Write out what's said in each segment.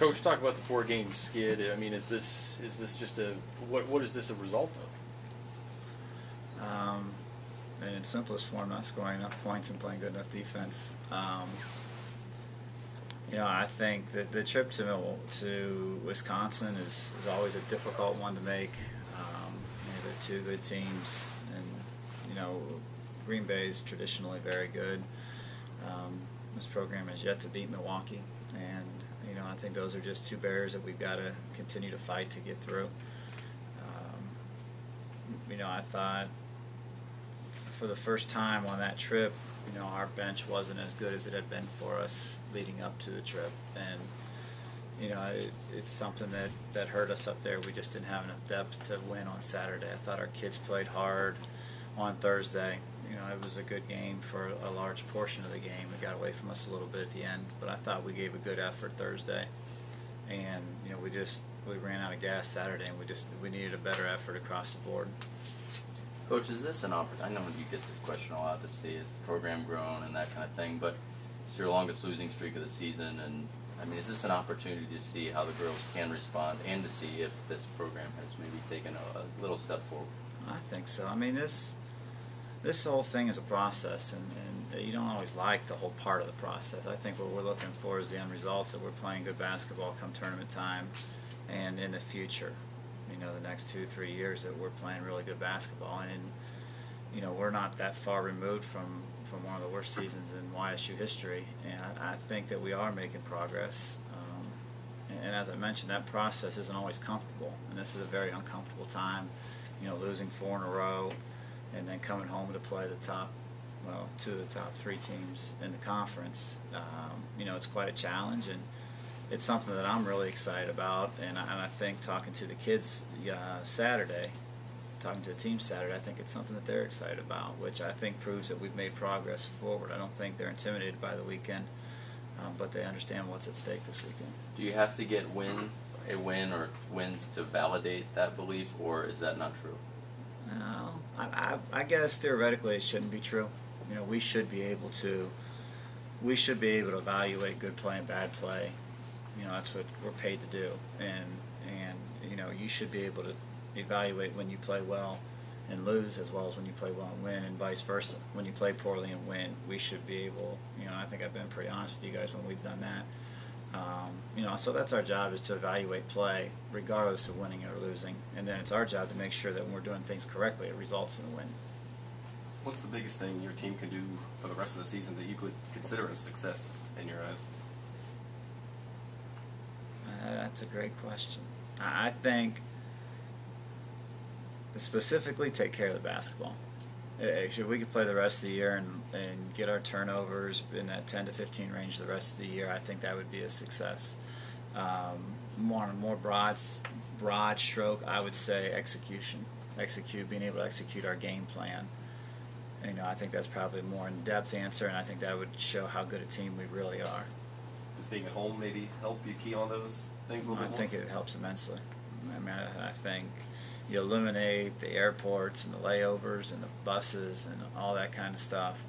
Coach, talk about the 4-game skid. I mean, is this just a what is this a result of? In its simplest form, not scoring enough points and playing good enough defense. I think that the trip to Wisconsin is always a difficult one to make. They're two good teams, and Green Bay is traditionally very good. This program has yet to beat Milwaukee, and I think those are just two barriers that we've got to continue to fight to get through. I thought for the first time on that trip, our bench wasn't as good as it had been for us leading up to the trip, and it's something that hurt us up there. We just didn't have enough depth to win on Saturday. I thought our kids played hard on Thursday. It was a good game for a large portion of the game. It got away from us a little bit at the end, but I thought we gave a good effort Thursday, and we ran out of gas Saturday, and we needed a better effort across the board. Coach, is this an opportunity? I know you get this question a lot to see, is the program grown and that kind of thing, but it's your longest losing streak of the season, and I mean, is this an opportunity to see how the girls can respond and to see if this program has maybe taken a little step forward? I think so. I mean, this whole thing is a process, and you don't always like the whole part of the process. I think what we're looking for is the end results, that we're playing good basketball come tournament time, and in the future, the next 2-3 years, that we're playing really good basketball. And we're not that far removed from one of the worst seasons in YSU history, and I think that we are making progress. And as I mentioned, that process isn't always comfortable, and this is a very uncomfortable time. Losing 4 in a row, and then coming home to play two of the top 3 teams in the conference. It's quite a challenge, and it's something that I'm really excited about. And I think talking to the kids Saturday, talking to the team Saturday, I think it's something that they're excited about, which I think proves that we've made progress forward. I don't think they're intimidated by the weekend, but they understand what's at stake this weekend. Do you have to get a win or wins to validate that belief, or is that not true? No, I guess theoretically it shouldn't be true. We should be able to evaluate good play and bad play. That's what we're paid to do, and you should be able to evaluate when you play well and lose as well as when you play well and win, and vice versa. When you play poorly and win, we should be able. I think I've been pretty honest with you guys when we've done that. So that's our job, is to evaluate play regardless of winning or losing, and then it's our job to make sure that when we're doing things correctly, it results in a win. What's the biggest thing your team can do for the rest of the season that you could consider a success in your eyes? That's a great question. I think specifically take care of the basketball. If we could play the rest of the year and get our turnovers in that 10 to 15 range the rest of the year, I think that would be a success. More broad stroke, I would say execution. Being able to execute our game plan. I think that's probably a more in-depth answer, and I think that would show how good a team we really are. Does being at home maybe help you key on those things a little bit more? I think it helps immensely. I think you eliminate the airports and the layovers and the buses and all that kind of stuff,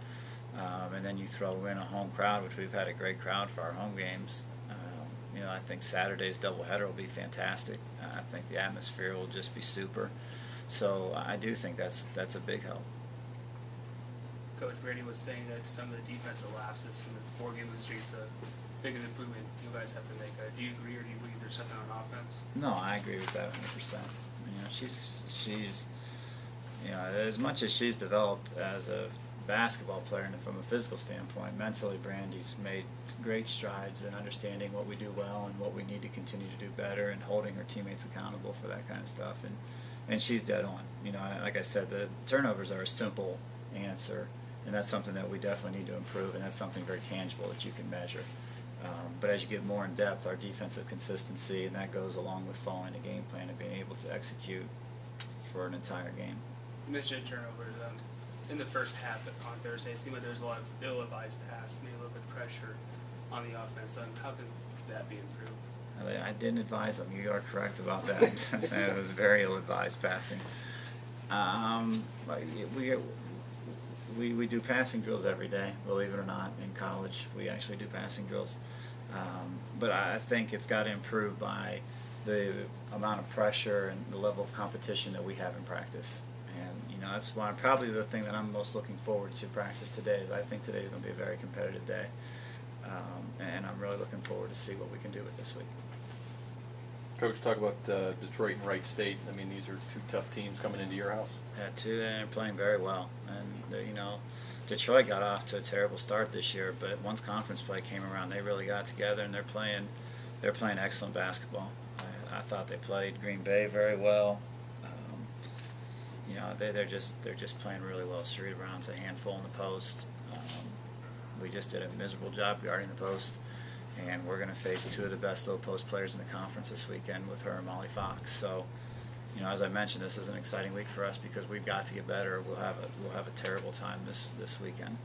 and then you throw in a home crowd, which we've had a great crowd for our home games. I think Saturday's doubleheader will be fantastic. I think the atmosphere will just be super. So I do think that's a big help. Coach Brady was saying that some of the defensive lapses in the 4-game losing streak is the biggest improvement you guys have to make. Do you agree, or do you believe there's something on offense? No, I agree with that 100%. She's as much as she's developed as a basketball player and from a physical standpoint, mentally Brandy's made great strides in understanding what we do well and what we need to continue to do better, and holding her teammates accountable for that kind of stuff. And she's dead on. Like I said, the turnovers are a simple answer, and that's something that we definitely need to improve, and that's something very tangible that you can measure. But as you get more in depth, our defensive consistency, and that goes along with following the game plan and being able to execute for an entire game. You mentioned turnovers. In the first half on Thursday, it seemed like there was a lot of ill-advised pass, maybe a little bit of pressure on the offense. How can that be improved? I didn't advise them. You are correct about that. It was very ill-advised passing. We do passing drills every day, believe it or not. In college, we actually do passing drills. But I think it's got to improve by the amount of pressure and the level of competition that we have in practice. And that's why probably the thing that I'm most looking forward to practice today is I think today is going to be a very competitive day, and I'm really looking forward to see what we can do with this week. Coach, talk about Detroit and Wright State. I mean, these are two tough teams coming into your house. Yeah, and they're playing very well. And Detroit got off to a terrible start this year, but once conference play came around, they really got together and they're playing excellent basketball. I thought they played Green Bay very well. They're just playing really well. Street around's a handful in the post. We just did a miserable job guarding the post, and we're going to face two of the best low post players in the conference this weekend with her and Molly Fox. So, as I mentioned, this is an exciting week for us because we've got to get better. We'll have a terrible time this weekend.